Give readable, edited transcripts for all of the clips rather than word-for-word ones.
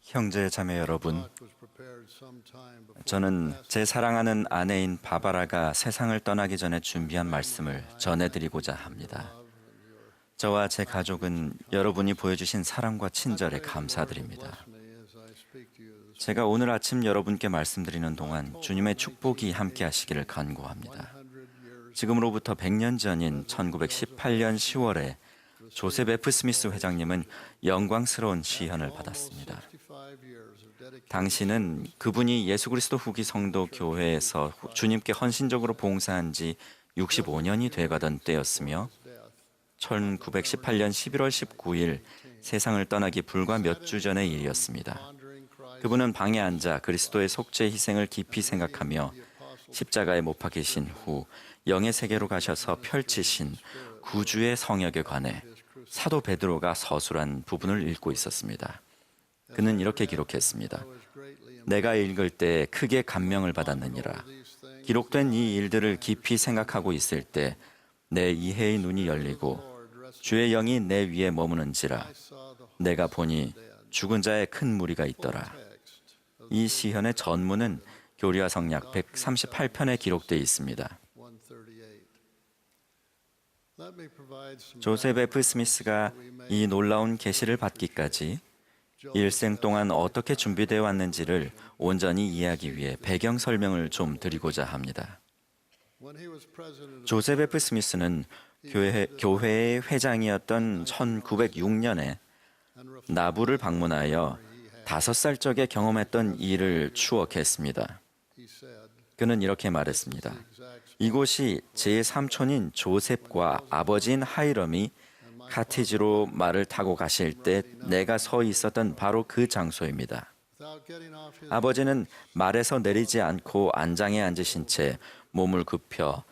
형제 자매 여러분, 저는 제 사랑하는 아내인 바바라가 세상을 떠나기 전에 준비한 말씀을 전해드리고자 합니다. 저와 제 가족은 여러분이 보여주신 사랑과 친절에 감사드립니다. 제가 오늘 아침 여러분께 말씀드리는 동안 주님의 축복이 함께 하시기를 간구합니다. 지금으로부터 100년 전인 1918년 10월에 조셉 F. 스미스 회장님은 영광스러운 시현을 받았습니다. 당시는 그분이 예수 그리스도 후기 성도 교회에서 주님께 헌신적으로 봉사한 지 65년이 돼가던 때였으며 1918년 11월 19일 세상을 떠나기 불과 몇 주 전의 일이었습니다. 그분은 방에 앉아 그리스도의 속죄 희생을 깊이 생각하며 십자가에 못 박히신 후 영의 세계로 가셔서 펼치신 구주의 성역에 관해 사도 베드로가 서술한 부분을 읽고 있었습니다. 그는 이렇게 기록했습니다. 내가 읽을 때 크게 감명을 받았느니라. 기록된 이 일들을 깊이 생각하고 있을 때 내 이해의 눈이 열리고 주의 영이 내 위에 머무는지라. 내가 보니 죽은 자의 큰 무리가 있더라. 이 시현의 전문은 교리와 성약 138편에 기록되어 있습니다. 조셉 F. 스미스가 이 놀라운 계시를 받기까지 일생 동안 어떻게 준비되어 왔는지를 온전히 이해하기 위해 배경 설명을 좀 드리고자 합니다. 조셉 F. 스미스는 교회의 회장이었던 1906년에 나부를 방문하여 5살 적에 경험했던 일을 추억했습니다. 그는 이렇게 말했습니다. 이곳이 제 삼촌인 조셉과 아버지인 하이럼이 카티지로 말을 타고 가실 때 내가 서 있었던 바로 그 장소입니다. 아버지는 말에서 내리지 않고 안장에 앉으신 채 몸을 굽혀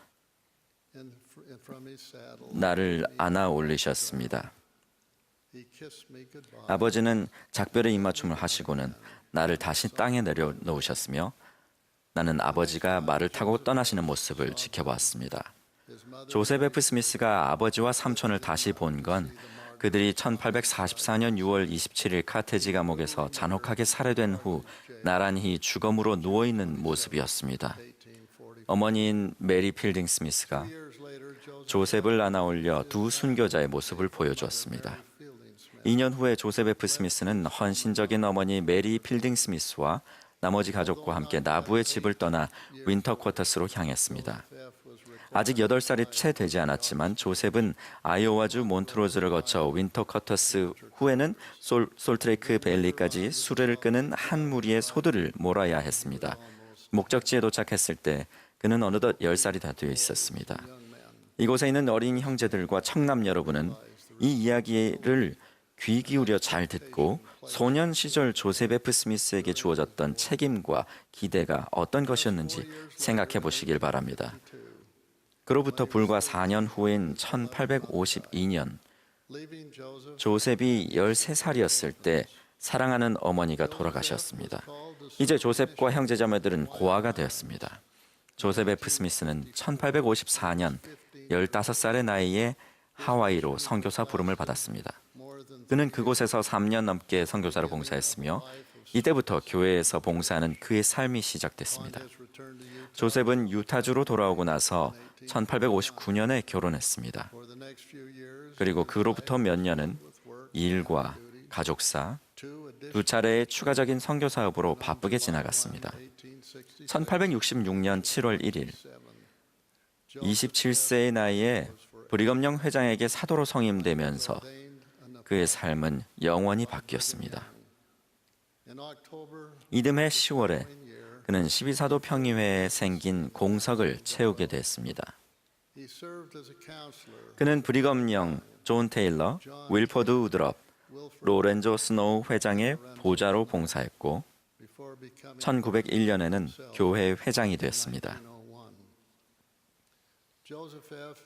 나를 안아 올리셨습니다. 아버지는 작별의 입맞춤을 하시고는 나를 다시 땅에 내려놓으셨으며 나는 아버지가 말을 타고 떠나시는 모습을 지켜봤습니다. 조셉 F. 스미스가 아버지와 삼촌을 다시 본 건 그들이 1844년 6월 27일 카테지 감옥에서 잔혹하게 살해된 후 나란히 주검으로 누워있는 모습이었습니다. 어머니인 메리 필딩 스미스가 조셉을 안아 올려 두 순교자의 모습을 보여주었습니다. 2년 후에 조셉 F. 스미스는 헌신적인 어머니 메리 필딩 스미스와 나머지 가족과 함께 나부의 집을 떠나 윈터 쿼터스로 향했습니다. 아직 8살이 채 되지 않았지만 조셉은 아이오와주 몬트로즈를 거쳐 윈터 쿼터스 후에는 솔트레이크 밸리까지 수레를 끄는 한 무리의 소들을 몰아야 했습니다. 목적지에 도착했을 때 그는 어느덧 10살이 다 되어 있었습니다. 이곳에 있는 어린 형제들과 청남 여러분은 이 이야기를 귀 기울여 잘 듣고 소년 시절 조셉 F. 스미스에게 주어졌던 책임과 기대가 어떤 것이었는지 생각해 보시길 바랍니다. 그로부터 불과 4년 후인 1852년 조셉이 13살이었을 때 사랑하는 어머니가 돌아가셨습니다. 이제 조셉과 형제자매들은 고아가 되었습니다. 조셉 F. 스미스는 1854년 15살의 나이에 하와이로 선교사 부름을 받았습니다. 그는 그곳에서 3년 넘게 선교사로 봉사했으며 이때부터 교회에서 봉사하는 그의 삶이 시작됐습니다. 조셉은 유타주로 돌아오고 나서 1859년에 결혼했습니다. 그리고 그로부터 몇 년은 일과 가족사, 2차례의 추가적인 선교 사업으로 바쁘게 지나갔습니다. 1866년 7월 1일 27세의 나이에 브리검령 회장에게 사도로 성임되면서 그의 삶은 영원히 바뀌었습니다. 이듬해 10월에 그는 12사도 평의회에 생긴 공석을 채우게 됐습니다. 그는 브리검령 존 테일러, 윌퍼드 우드럽, 로렌조 스노우 회장의 보좌로 봉사했고 1901년에는 교회 회장이 되었습니다.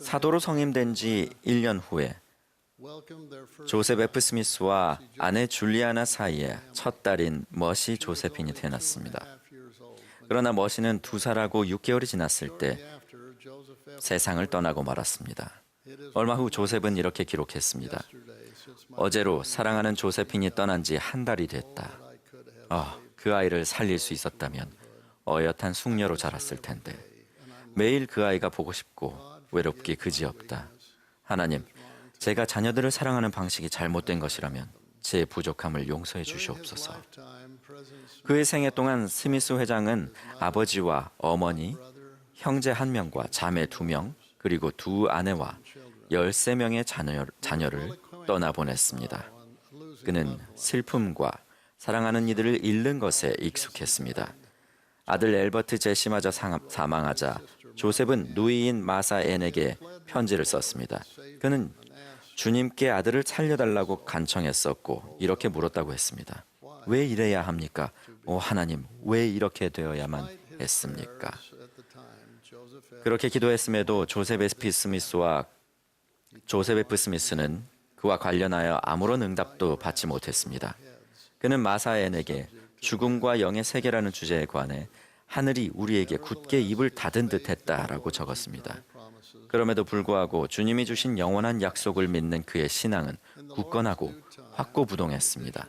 사도로 성임된 지 1년 후에 조셉 F. 스미스와 아내 줄리아나 사이에 첫 딸인 머시 조세핀이 태어났습니다. 그러나 머시는 2살하고 6개월이 지났을 때 세상을 떠나고 말았습니다. 얼마 후 조셉은 이렇게 기록했습니다. 어제로 사랑하는 조세핀이 떠난 지 한 달이 됐다. 그 아이를 살릴 수 있었다면 어엿한 숙녀로 자랐을 텐데 매일 그 아이가 보고 싶고 외롭기 그지없다. 하나님, 제가 자녀들을 사랑하는 방식이 잘못된 것이라면 제 부족함을 용서해 주시옵소서. 그의 생애 동안 스미스 회장은 아버지와 어머니, 형제 1명과 자매 2명, 그리고 2 아내와 13명의 자녀를 떠나보냈습니다. 그는 슬픔과 사랑하는 이들을 잃는 것에 익숙했습니다. 아들 엘버트 제시마저 사망하자 조셉은 누이인 마사 앤에게 편지를 썼습니다. 그는 주님께 아들을 살려달라고 간청했었고 이렇게 물었다고 했습니다. 왜 이래야 합니까? 하나님, 왜 이렇게 되어야만 했습니까? 그렇게 기도했음에도 조셉 F. 스미스는 그와 관련하여 아무런 응답도 받지 못했습니다. 그는 마사엔에게 죽음과 영의 세계라는 주제에 관해 하늘이 우리에게 굳게 입을 닫은 듯 했다라고 적었습니다. 그럼에도 불구하고 주님이 주신 영원한 약속을 믿는 그의 신앙은 굳건하고 확고부동했습니다.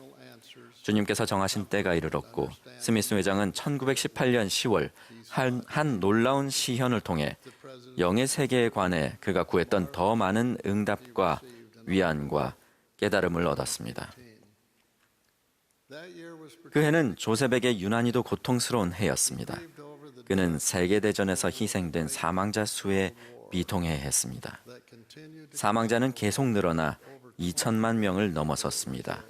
주님께서 정하신 때가 이르렀고 스미스 회장은 1918년 10월 한 놀라운 시현을 통해 영의 세계에 관해 그가 구했던 더 많은 응답과 위안과 깨달음을 얻었습니다. 그 해는 조셉에게 유난히도 고통스러운 해였습니다. 그는 세계대전에서 희생된 사망자 수에 비통해했습니다. 사망자는 계속 늘어나 2천만 명을 넘어섰습니다.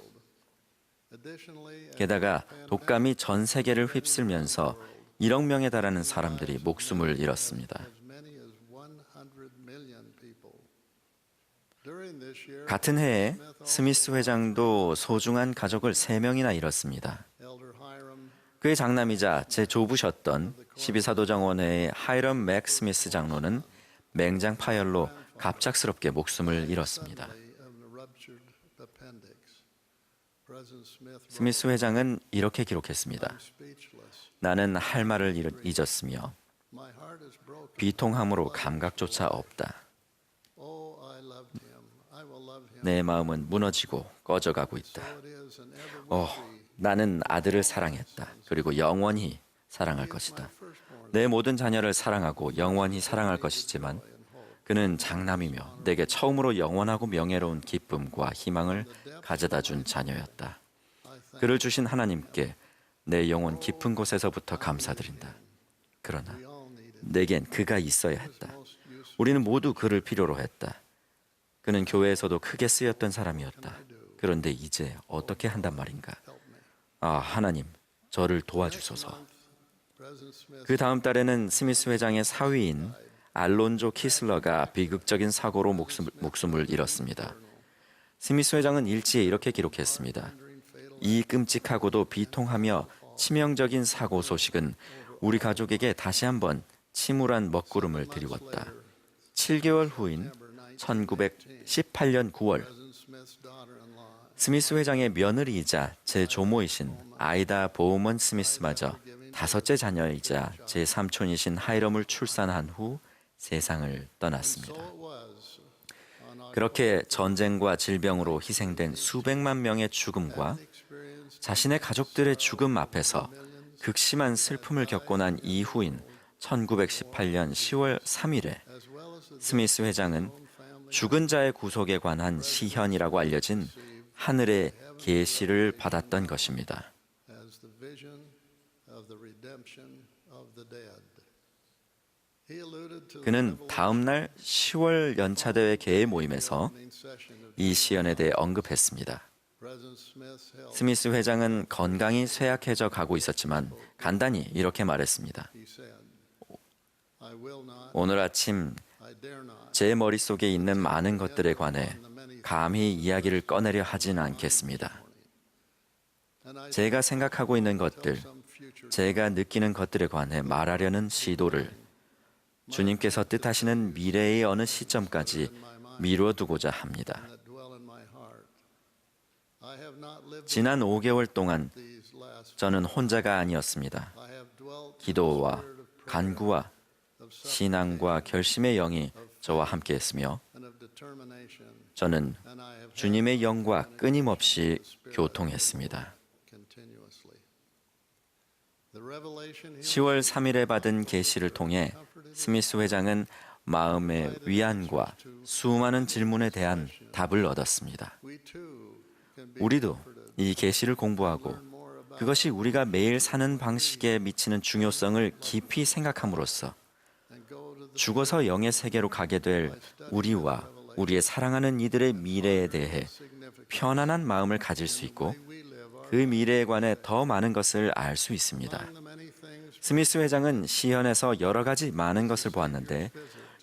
게다가 독감이 전 세계를 휩쓸면서 1억 명에 달하는 사람들이 목숨을 잃었습니다. 같은 해에 스미스 회장도 소중한 가족을 3명이나 잃었습니다. 그의 장남이자 제조부셨던 12사도정원회의 하이럼 맥 스미스 장로는 맹장 파열로 갑작스럽게 목숨을 잃었습니다. 스미스 회장은 이렇게 기록했습니다. 나는 할 말을 잊었으며 비통함으로 감각조차 없다. 내 마음은 무너지고 꺼져가고 있다. 나는 아들을 사랑했다. 그리고 영원히 사랑할 것이다. 내 모든 자녀를 사랑하고 영원히 사랑할 것이지만 그는 장남이며 내게 처음으로 영원하고 명예로운 기쁨과 희망을 가져다 준 자녀였다. 그를 주신 하나님께 내 영혼 깊은 곳에서부터 감사드린다. 그러나 내겐 그가 있어야 했다. 우리는 모두 그를 필요로 했다. 그는 교회에서도 크게 쓰였던 사람이었다. 그런데 이제 어떻게 한단 말인가? 하나님, 저를 도와주소서. 그 다음 달에는 스미스 회장의 사위인 알론조 키슬러가 비극적인 사고로 목숨을 잃었습니다. 스미스 회장은 일지에 이렇게 기록했습니다. 이 끔찍하고도 비통하며 치명적인 사고 소식은 우리 가족에게 다시 한번 침울한 먹구름을 드리웠다. 7개월 후인 1918년 9월 스미스 회장의 며느리이자 제 조모이신 아이다 보우먼 스미스마저 5째 자녀이자 제 삼촌이신 하이럼을 출산한 후 세상을 떠났습니다. 그렇게 전쟁과 질병으로 희생된 수백만 명의 죽음과 자신의 가족들의 죽음 앞에서 극심한 슬픔을 겪고 난 이후인 1918년 10월 3일에 스미스 회장은 죽은 자의 구속에 관한 시현이라고 알려진 하늘의 계시를 받았던 것입니다. 그는 다음 날 10월 연차대회 개회 모임에서 이 시현에 대해 언급했습니다. 스미스 회장은 건강이 쇠약해져 가고 있었지만 간단히 이렇게 말했습니다. 오늘 아침 제 머릿속에 있는 많은 것들에 관해 감히 이야기를 꺼내려 하진 않겠습니다. 제가 생각하고 있는 것들, 제가 느끼는 것들에 관해 말하려는 시도를 주님께서 뜻하시는 미래의 어느 시점까지 미뤄두고자 합니다. 지난 5개월 동안 저는 혼자가 아니었습니다. 기도와 간구와 신앙과 결심의 영이 저와 함께했으며 저는 주님의 영과 끊임없이 교통했습니다. 10월 3일에 받은 계시를 통해 스미스 회장은 마음의 위안과 수많은 질문에 대한 답을 얻었습니다. 우리도 이 계시를 공부하고 그것이 우리가 매일 사는 방식에 미치는 중요성을 깊이 생각함으로써 죽어서 영의 세계로 가게 될 우리와 우리의 사랑하는 이들의 미래에 대해 편안한 마음을 가질 수 있고 그 미래에 관해 더 많은 것을 알 수 있습니다. 스미스 회장은 시현에서 여러 가지 많은 것을 보았는데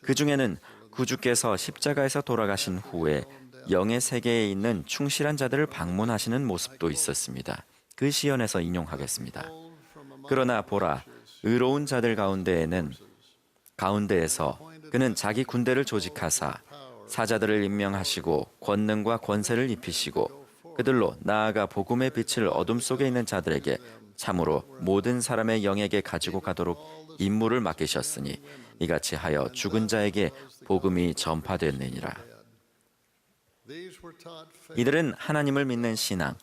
그 중에는 구주께서 십자가에서 돌아가신 후에 영의 세계에 있는 충실한 자들을 방문하시는 모습도 있었습니다. 그 시현에서 인용하겠습니다. 그러나 보라, 의로운 자들 가운데에서 그는 자기 군대를 조직하사 사자들을 임명하시고 권능과 권세를 입히시고 그들로 나아가 복음의 빛을 어둠 속에 있는 자들에게 참으로 모든 사람의 영에게 가지고 가도록 임무를 맡기셨으니 이같이 하여 죽은 자에게 복음이 전파됐느니라. 이들은 하나님을 믿는 신앙,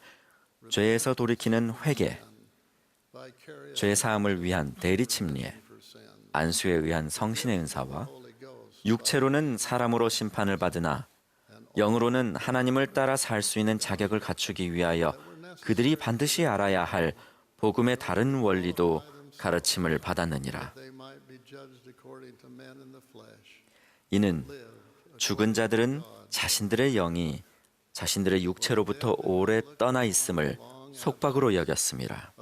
죄에서 돌이키는 회개, 죄 사함을 위한 대리 침례, 안수에 의한 성신의 은사와 육체로는 사람으로 심판을 받으나 영으로는 하나님을 따라 살 수 있는 자격을 갖추기 위하여 그들이 반드시 알아야 할 복음의 다른 원리도 가르침을 받았느니라. 이는 죽은 자들은 자신들의 영이 자신들의 육체로부터 오래 떠나 있음을 속박으로 여겼습니다.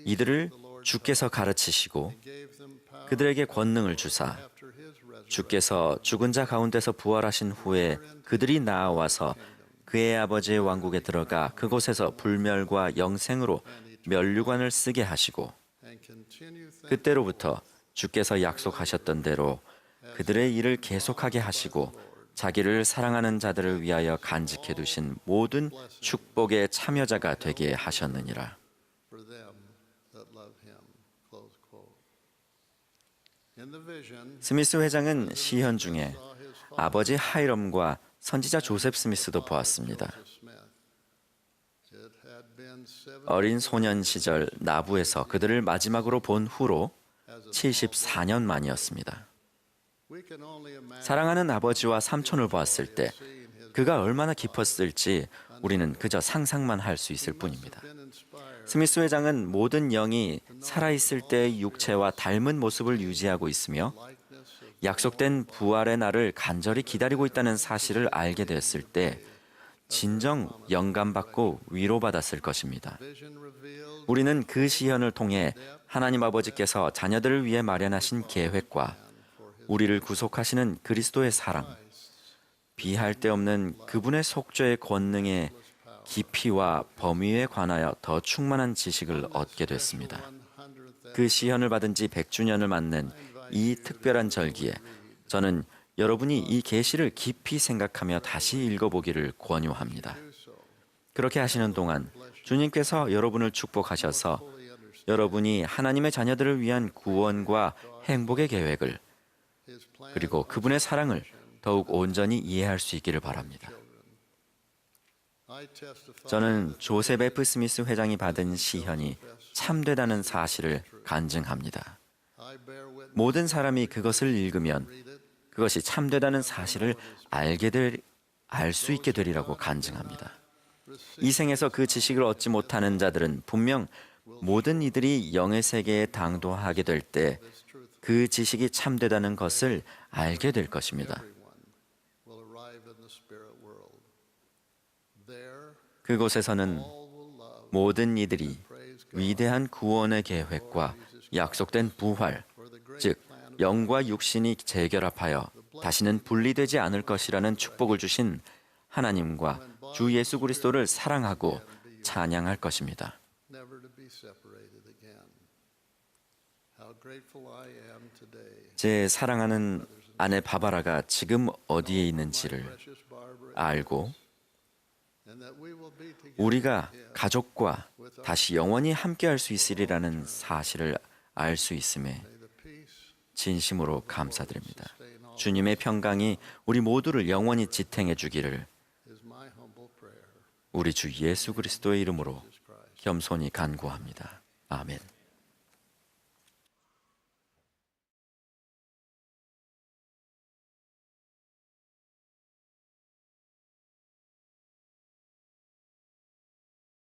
이들을 주께서 가르치시고 그들에게 권능을 주사 주께서 죽은 자 가운데서 부활하신 후에 그들이 나아와서 그의 아버지의 왕국에 들어가 그곳에서 불멸과 영생으로 면류관을 쓰게 하시고 그때로부터 주께서 약속하셨던 대로 그들의 일을 계속하게 하시고 자기를 사랑하는 자들을 위하여 간직해 두신 모든 축복의 참여자가 되게 하셨느니라. 스미스 회장은 시현 중에 아버지 하이럼과 선지자 조셉 스미스도 보았습니다. 어린 소년 시절 나부에서 그들을 마지막으로 본 후로 74년 만이었습니다. 사랑하는 아버지와 삼촌을 보았을 때 그가 얼마나 기뻤을지 우리는 그저 상상만 할 수 있을 뿐입니다. 스미스 회장은 모든 영이 살아있을 때의 육체와 닮은 모습을 유지하고 있으며 약속된 부활의 날을 간절히 기다리고 있다는 사실을 알게 되었을 때 진정 영감받고 위로받았을 것입니다. 우리는 그 시현을 통해 하나님 아버지께서 자녀들을 위해 마련하신 계획과 우리를 구속하시는 그리스도의 사랑, 비할 데 없는 그분의 속죄의 권능의 깊이와 범위에 관하여 더 충만한 지식을 얻게 됐습니다. 그 시현을 받은 지 100주년을 맞는 이 특별한 절기에 저는 여러분이 이 계시를 깊이 생각하며 다시 읽어보기를 권유합니다. 그렇게 하시는 동안 주님께서 여러분을 축복하셔서 여러분이 하나님의 자녀들을 위한 구원과 행복의 계획을 그리고 그분의 사랑을 더욱 온전히 이해할 수 있기를 바랍니다. 저는 조셉 F. 스미스 회장이 받은 시현이 참되다는 사실을 간증합니다. 모든 사람이 그것을 읽으면 그것이 참되다는 사실을 알 수 있게 되리라고 간증합니다. 이 생에서 그 지식을 얻지 못하는 자들은 분명 모든 이들이 영의 세계에 당도하게 될 때 그 지식이 참되다는 것을 알게 될 것입니다. 그곳에서는 모든 이들이 위대한 구원의 계획과 약속된 부활, 즉 영과 육신이 재결합하여 다시는 분리되지 않을 것이라는 축복을 주신 하나님과 주 예수 그리스도를 사랑하고 찬양할 것입니다. 제 사랑하는 아내 바바라가 지금 어디에 있는지를 알고 우리가 가족과 다시 영원히 함께할 수 있으리라는 사실을 알 수 있음에 진심으로 감사드립니다. 주님의 평강이 우리 모두를 영원히 지탱해 주기를 우리 주 예수 그리스도의 이름으로 겸손히 간구합니다. 아멘.